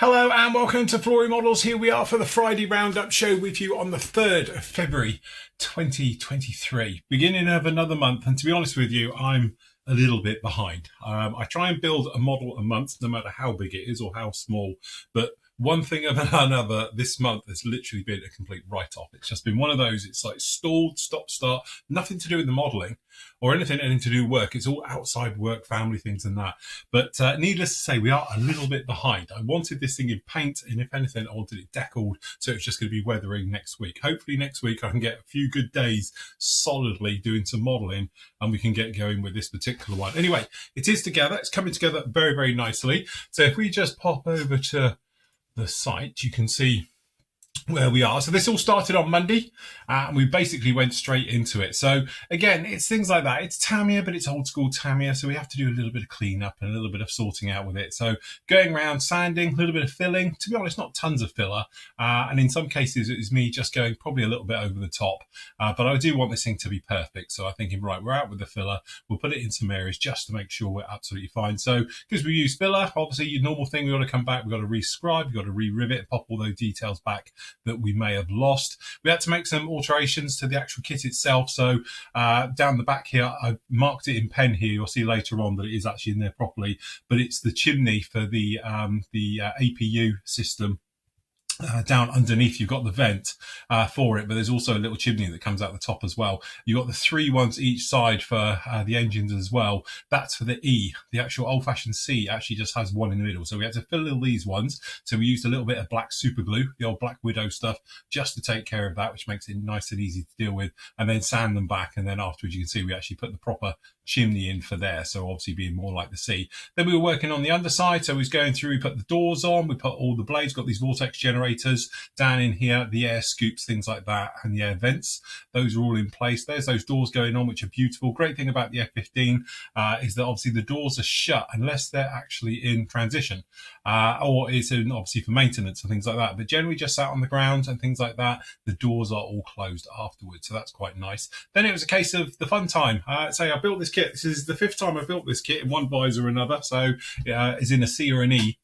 Hello and welcome to Flory Models. Here we are for the Friday Roundup show with you on the 3rd of February 2023. Beginning of another month, and to be honest with you, I'm a little bit behind. I try and build a model a month, no matter how big it is or how small, but one thing of another, this month has literally been a complete write-off. It's just been one of those, it's like stalled, stop, start, nothing to do with the modelling or anything to do with work. It's all outside work, family things and that. But needless to say, we are a little bit behind. I wanted this thing in paint, and if anything, I wanted it deckled, so it's just going to be weathering next week. Hopefully next week I can get a few good days solidly doing some modelling, and we can get going with this particular one. Anyway, it is together. It's coming together very, very nicely. So if we just pop over to the site, you can see where we are. So this all started on Monday, and we basically went straight into it. So again, it's things like that. It's Tamiya, but it's old school Tamiya, so we have to do a little bit of cleanup and a little bit of sorting out with it. So going around, sanding, a little bit of filling. To be honest, not tons of filler, and in some cases it was me just going probably a little bit over the top, but I do want this thing to be perfect. So I'm thinking, right, we're out with the filler, we'll put it in some areas just to make sure we're absolutely fine. So because we use filler, obviously your normal thing, we've got to come back, we've got to re-scribe, we've got to re-rivet, pop all those details back that we may have lost. We had to make some alterations to the actual kit itself. So down the back here, I've marked it in pen here. You'll see later on that it is actually in there properly, but it's the chimney for the APU system. Down underneath you've got the vent for it, but there's also a little chimney that comes out the top as well. You've got the 3 ones each side for the engines as well. That's for the E. The actual old-fashioned C actually just has one in the middle, so we had to fill in these ones. So we used a little bit of black super glue, the old Black Widow stuff, just to take care of that, which makes it nice and easy to deal with, and then sand them back. And then afterwards you can see we actually put the proper chimney in for there, so obviously being more like the C. Then we were working on the underside, so we was going through, we put the doors on, we put all the blades, got these vortex generators down in here, the air scoops, things like that, and the air vents, those are all in place. There's those doors going on, which are beautiful. Great thing about the F-15 is that obviously the doors are shut unless they're actually in transition, or it's in obviously for maintenance and things like that, but generally just out on the ground and things like that, the doors are all closed afterwards, so that's quite nice. Then it was a case of the fun time. Say I built this kit, this is the 5th time I've built this kit in one visor or another, so is in a C or an E.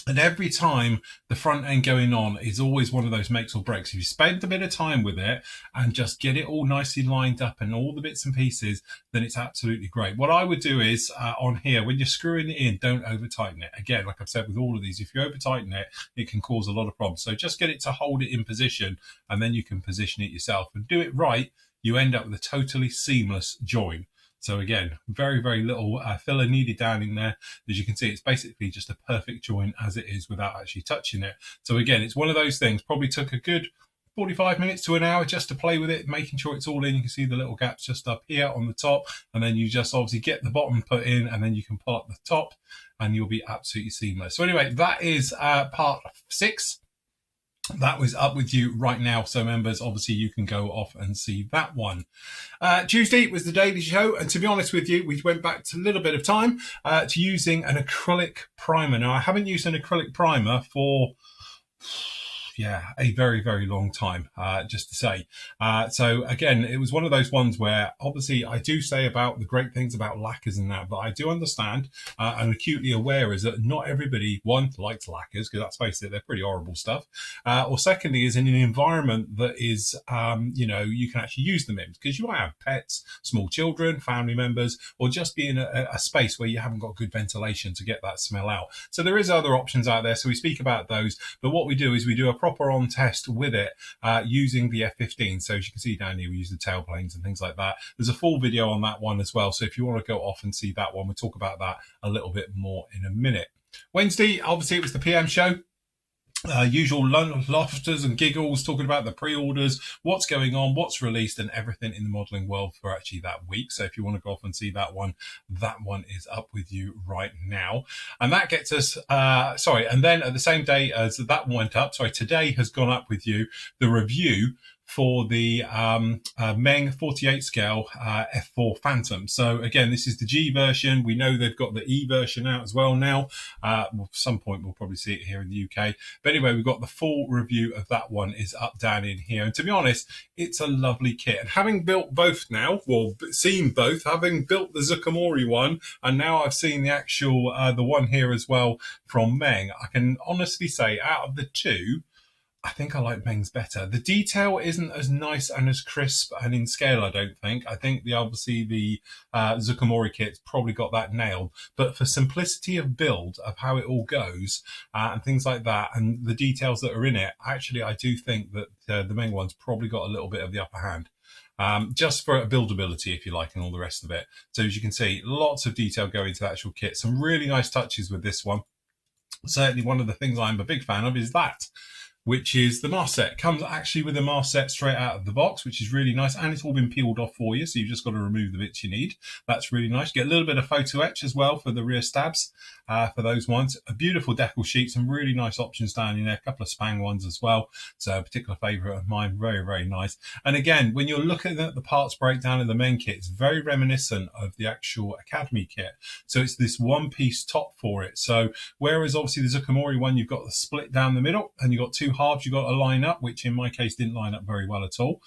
And every time the front end going on is always one of those makes or breaks. If you spend a bit of time with it and just get it all nicely lined up and all the bits and pieces, then it's absolutely great. What I would do is on here, when you're screwing it in, don't over tighten it. Again, like I've said with all of these, if you over tighten it, it can cause a lot of problems. So just get it to hold it in position, and then you can position it yourself and do it right. You end up with a totally seamless join. So again, very, very little filler needed down in there. As you can see, it's basically just a perfect join as it is without actually touching it. So again, it's one of those things, probably took a good 45 minutes to an hour just to play with it, making sure it's all in. You can see the little gaps just up here on the top, and then you just obviously get the bottom put in, and then you can pull up the top and you'll be absolutely seamless. So anyway, that is part 6. That was up with you right now, so members, obviously you can go off and see that one. Tuesday was the daily show, and to be honest with you, we went back to a little bit of time to using an acrylic primer. Now, I haven't used an acrylic primer for a very, very long time, just to say. So again, it was one of those ones where obviously I do say about the great things about lacquers and that, but I do understand and acutely aware is that not everybody, one, likes lacquers, because let's face it, they're pretty horrible stuff. Or secondly, is in an environment that is, you can actually use them in, because you might have pets, small children, family members, or just be in a space where you haven't got good ventilation to get that smell out. So there is other options out there. So we speak about those, but what we do is we do a proper on test with it using the F-15. So as you can see down here, we use the tailplanes and things like that. There's a full video on that one as well, so if you want to go off and see that one, we'll talk about that a little bit more in a minute. Wednesday, obviously it was the PM show. Usual laughters and giggles, talking about the pre-orders, what's going on, what's released, and everything in the modelling world for actually that week. So if you want to go off and see that one is up with you right now. And that gets us, and then at the same day as that went up, today has gone up with you, the review for the Meng 48 scale F-4 Phantom. So again, this is the G version. We know they've got the E version out as well now. Well, at some point we'll probably see it here in the UK. But anyway, we've got the full review of that one is up down in here. And to be honest, it's a lovely kit. And having built both now, well, seen both, having built the Zucamori one, and now I've seen the actual, the one here as well from Meng, I can honestly say out of the two, I think I like Meng's better. The detail isn't as nice and as crisp and in scale, I don't think. I think obviously the Zucamori kit's probably got that nailed. But for simplicity of build, of how it all goes, and things like that, and the details that are in it, actually I do think that the Meng one's probably got a little bit of the upper hand. Just for buildability, if you like, and all the rest of it. So as you can see, lots of detail going into the actual kit. Some really nice touches with this one. Certainly one of the things I'm a big fan of is that, which is the mask set. It comes actually with a mask set straight out of the box, which is really nice. And it's all been peeled off for you, so you've just got to remove the bits you need. That's really nice. You get a little bit of photo etch as well for the rear stabs, for those ones. A beautiful decal sheet, some really nice options down in there. A couple of Spang ones as well. So a particular favourite of mine. Very, very nice. And again, when you're looking at the parts breakdown of the Meng kit, it's very reminiscent of the actual Academy kit. So it's this one-piece top for it. So whereas obviously the Zucamori one, you've got the split down the middle, and you've got two halves you've got to line up, which in my case didn't line up very well at all,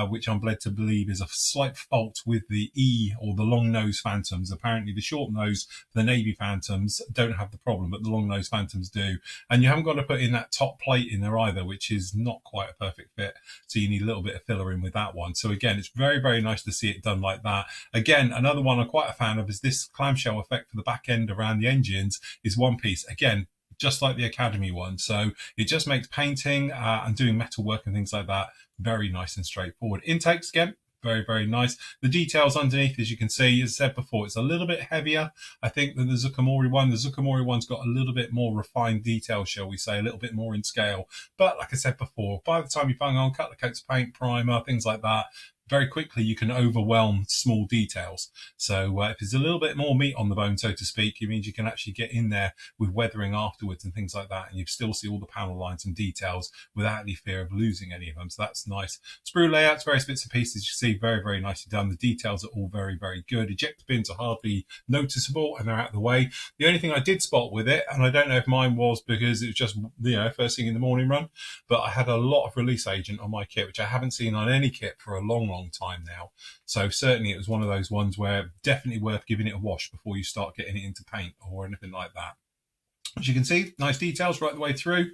which I'm led to believe is a slight fault with the E or the long nose Phantoms. Apparently the short nose, the Navy Phantoms don't have the problem, but the long nose Phantoms do. And you haven't got to put in that top plate in there either, which is not quite a perfect fit. So you need a little bit of filler in with that one. So again, it's very, very nice to see it done like that. Again, another one I'm quite a fan of is this clamshell effect for the back end around the engines is one piece. Again, just like the Academy one. So it just makes painting and doing metal work and things like that very nice and straightforward. Intakes, again, very, very nice. The details underneath, as you can see, as I said before, it's a little bit heavier, I think, than the Zucamori one. The Zucamori one's got a little bit more refined detail, shall we say, a little bit more in scale. But like I said before, by the time you've hung on, couple of coats of paint, primer, things like that, very quickly you can overwhelm small details. So if there's a little bit more meat on the bone, so to speak, it means you can actually get in there with weathering afterwards and things like that, and you still see all the panel lines and details without any fear of losing any of them. So that's nice. Sprue layouts, various bits and pieces, you see, very, very nicely done. The details are all very, very good. Ejector pins are hardly noticeable and they're out of the way. The only thing I did spot with it, and I don't know if mine was because it was just, you know, first thing in the morning run, but I had a lot of release agent on my kit, which I haven't seen on any kit for a long, long time now. So certainly it was one of those ones where definitely worth giving it a wash before you start getting it into paint or anything like that. As you can see, nice details right the way through.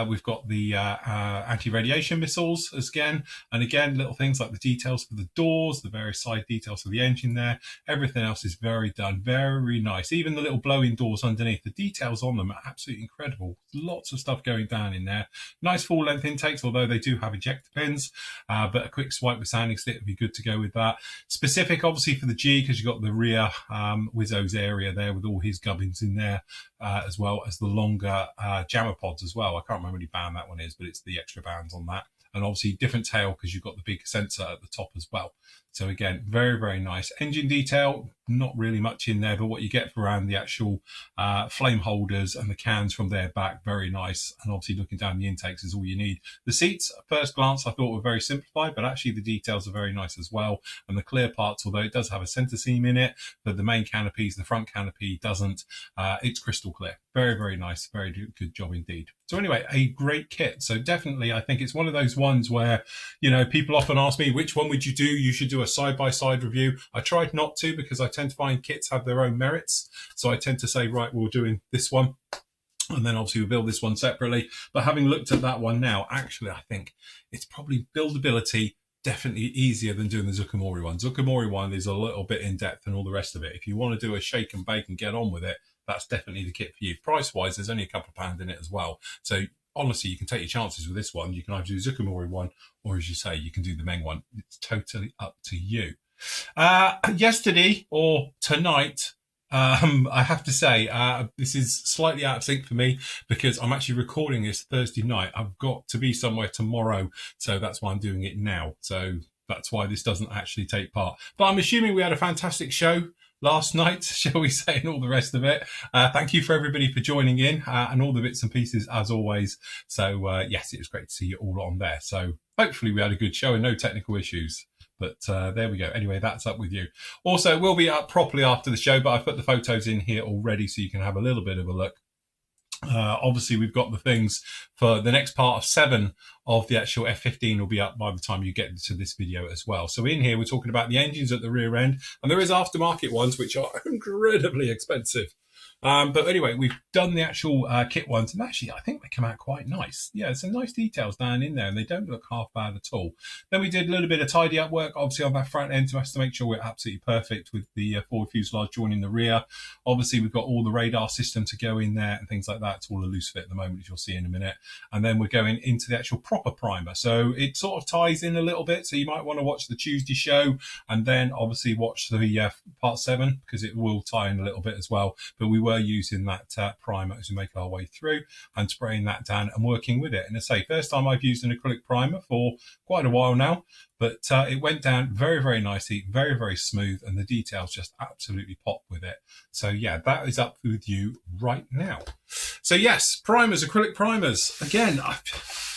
We've got the anti-radiation missiles again, and again, little things like the details for the doors, the various side details for the engine there. Everything else is very done, very nice. Even the little blow-in doors underneath, the details on them are absolutely incredible. Lots of stuff going down in there. Nice full-length intakes, although they do have ejector pins, but a quick swipe with sanding stick would be good to go with that. Specific, obviously, for the G, because you've got the rear Wizzo's area there with all his gubbins in there, as well as the longer jammer pods as well. I can't remember any band that one is, but it's the extra bands on that. And obviously different tail because you've got the big sensor at the top as well. So again, very, very nice. Engine detail, not really much in there, but what you get for around the actual flame holders and the cans from there back, very nice. And obviously looking down the intakes is all you need. The seats, at first glance, I thought were very simplified, but actually the details are very nice as well. And the clear parts, although it does have a center seam in it, but the main canopies, the front canopy doesn't. It's crystal clear. Very, very nice. Very good job indeed. So anyway, a great kit. So definitely, I think it's one of those ones where, you know, people often ask me, which one would you do? You should do a side-by-side review. I tried not to because I tend to find kits have their own merits. So I tend to say, right, we're doing this one. And then obviously we'll build this one separately. But having looked at that one now, actually, I think it's probably buildability definitely easier than doing the Zucamori one. Zucamori one is a little bit in depth and all the rest of it. If you want to do a shake and bake and get on with it, that's definitely the kit for you. Price-wise, there's only a couple of pounds in it as well. So honestly, you can take your chances with this one. You can either do the Zucamori one, or as you say, you can do the Meng one. It's totally up to you. Yesterday or tonight, I have to say, this is slightly out of sync for me because I'm actually recording this Thursday night. I've got to be somewhere tomorrow, so that's why I'm doing it now. So that's why this doesn't actually take part. But I'm assuming we had a fantastic show. last night, shall we say, and all the rest of it. Thank you for everybody for joining in and all the bits and pieces as always. So yes, it was great to see you all on there. So hopefully we had a good show and no technical issues. But there we go. Anyway, that's up with you. Also, we'll be up properly after the show, but I've put the photos in here already so you can have a little bit of a look. Obviously, we've got the things for the next part of 7 of the actual F-15 will be up by the time you get to this video as well. So in here, we're talking about the engines at the rear end, and there is aftermarket ones, which are incredibly expensive. But anyway, we've done the actual kit ones, and actually, I think they come out quite nice. Yeah, some nice details down in there, and they don't look half bad at all. Then we did a little bit of tidy up work, obviously, on that front end to make sure we're absolutely perfect with the forward fuselage joining the rear. Obviously, we've got all the radar system to go in there and things like that. It's all a loose fit at the moment, as you'll see in a minute. And then we're going into the actual proper primer. So it sort of ties in a little bit. So you might want to watch the Tuesday show and then obviously watch the part 7 because it will tie in a little bit as well. But we were using that primer as we make our way through and spraying that down and working with it. And I say, first time I've used an acrylic primer for quite a while now, but it went down very, very nicely, very, very smooth, and the details just absolutely pop with it. So yeah, that is up with you right now. So yes, primers, acrylic primers. Again,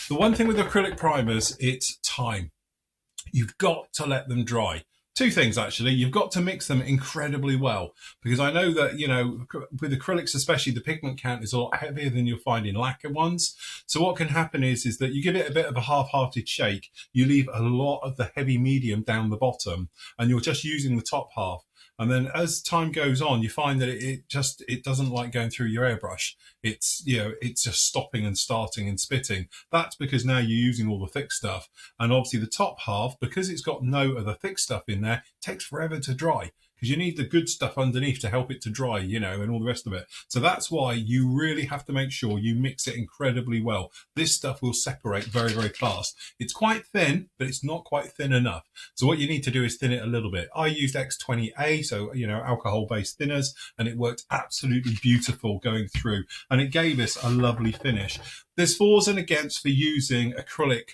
the one thing with acrylic primers, it's time. You've got to let them dry. 2 things, actually. You've got to mix them incredibly well, because I know that, you know, with acrylics especially, the pigment count is a lot heavier than you'll find in lacquer ones. So what can happen is that you give it a bit of a half-hearted shake, you leave a lot of the heavy medium down the bottom, and you're just using the top half. And then as time goes on, you find that it doesn't like going through your airbrush. It's, you know, it's just stopping and starting and spitting. That's because now you're using all the thick stuff. And obviously the top half, because it's got no of the thick stuff in there, takes forever to dry, because you need the good stuff underneath to help it to dry, you know, and all the rest of it. So that's why you really have to make sure you mix it incredibly well. This stuff will separate very, very fast. It's quite thin, but it's not quite thin enough. So what you need to do is thin it a little bit. I used X20A, so, you know, alcohol-based thinners, and it worked absolutely beautiful going through, and it gave us a lovely finish. There's fors and against for using acrylic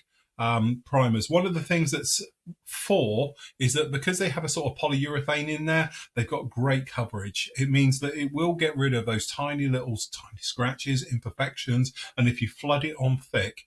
primers. One of the things that's for is that because they have a sort of polyurethane in there, they've got great coverage. It means that it will get rid of those tiny scratches, imperfections, and if you flood it on thick,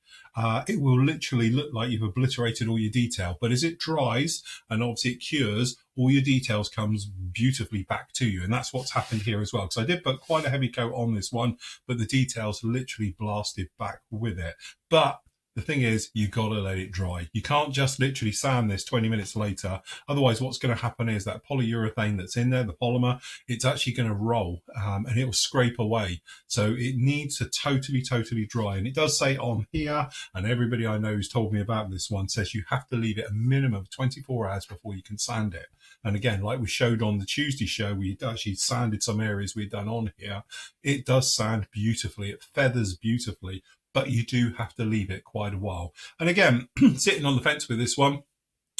it will literally look like you've obliterated all your detail. But as it dries and obviously it cures, all your details comes beautifully back to you. And that's what's happened here as well. Because I did put quite a heavy coat on this one, but the details literally blasted back with it. But the thing is, you've got to let it dry. You can't just literally sand this 20 minutes later. Otherwise, what's going to happen is that polyurethane that's in there, the polymer, it's actually going to roll and it will scrape away. So it needs to totally dry. And it does say on here, and everybody I know who's told me about this one says you have to leave it a minimum of 24 hours before you can sand it. And again, like we showed on the Tuesday show, we actually sanded some areas we'd done on here. It does sand beautifully. It feathers beautifully. But you do have to leave it quite a while. And again, sitting on the fence with this one,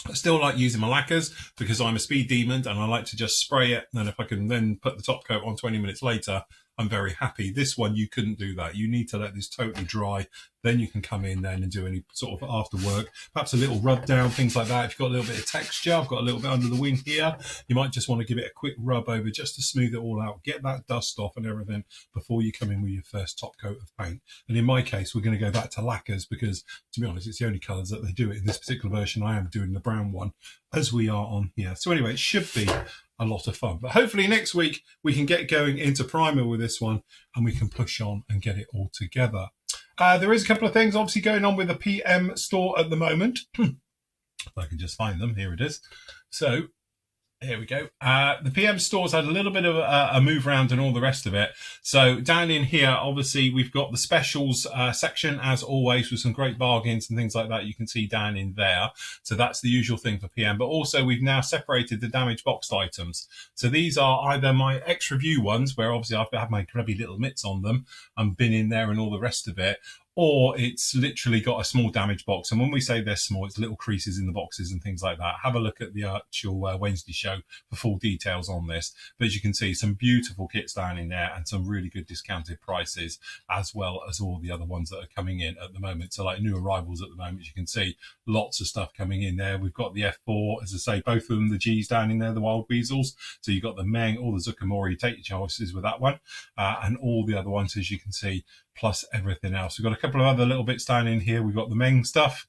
I still like using my lacquers because I'm a speed demon and I like to just spray it. And if I can then put the top coat on 20 minutes later, I'm very happy. This one, you couldn't do that. You need to let this totally dry. Then you can come in then and do any sort of after work, perhaps a little rub down, things like that. If you've got a little bit of texture, I've got a little bit under the wing here. You might just want to give it a quick rub over just to smooth it all out, get that dust off and everything before you come in with your first top coat of paint. And in my case, we're going to go back to lacquers because, to be honest, it's the only colours that they do it in this particular version. I am doing the brown one as we are on here. So anyway, it should be a lot of fun. But hopefully next week we can get going into primer with this one and we can push on and get it all together. There is a couple of things obviously going on with the PM store at the moment. If I can just find them, here it is. So here we go. The PM store's had a little bit of a move around and all the rest of it. So down in here, obviously, we've got the specials section, as always, with some great bargains and things like that you can see down in there. So that's the usual thing for PM. But also, we've now separated the damaged boxed items. So these are either my extra view ones, where obviously I've had my grubby little mitts on them and been in there and all the rest of it, or it's literally got a small damage box. And when we say they're small, it's little creases in the boxes and things like that. Have a look at the actual Wednesday show for full details on this. But as you can see, some beautiful kits down in there and some really good discounted prices, as well as all the other ones that are coming in at the moment. So like new arrivals at the moment, you can see lots of stuff coming in there. We've got the F-4, as I say, both of them, the G's down in there, the Wild Weasels. So you've got the Meng, all the Zucchimori, take your choices with that one, and all the other ones, as you can see, plus everything else. We've got a couple of other little bits down in here. We've got the Meng stuff.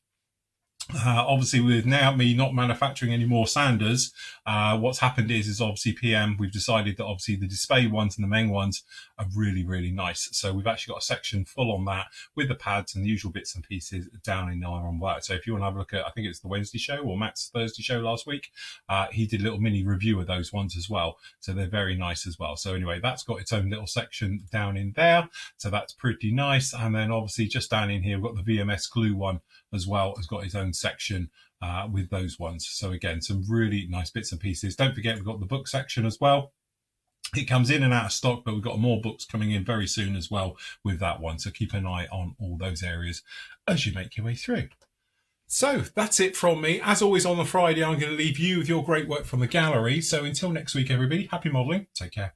Obviously, with now me not manufacturing any more Sanders, what's happened is obviously PM, we've decided that obviously the display ones and the Meng ones are really, really nice. So we've actually got a section full on that with the pads and the usual bits and pieces down in there on that. So if you want to have a look at, I think it's the Wednesday show or Matt's Thursday show last week, he did a little mini review of those ones as well. So they're very nice as well. So anyway, that's got its own little section down in there. So that's pretty nice. And then obviously just down in here, we've got the VMS glue one as well, has got its own section with those ones. So again, some really nice bits and pieces. Don't forget, we've got the book section as well. It comes in and out of stock, but we've got more books coming in very soon as well with that one. So keep an eye on all those areas as you make your way through. So that's it from me. As always on the Friday, I'm going to leave you with your great work from the gallery. So until next week, everybody, happy modelling. Take care.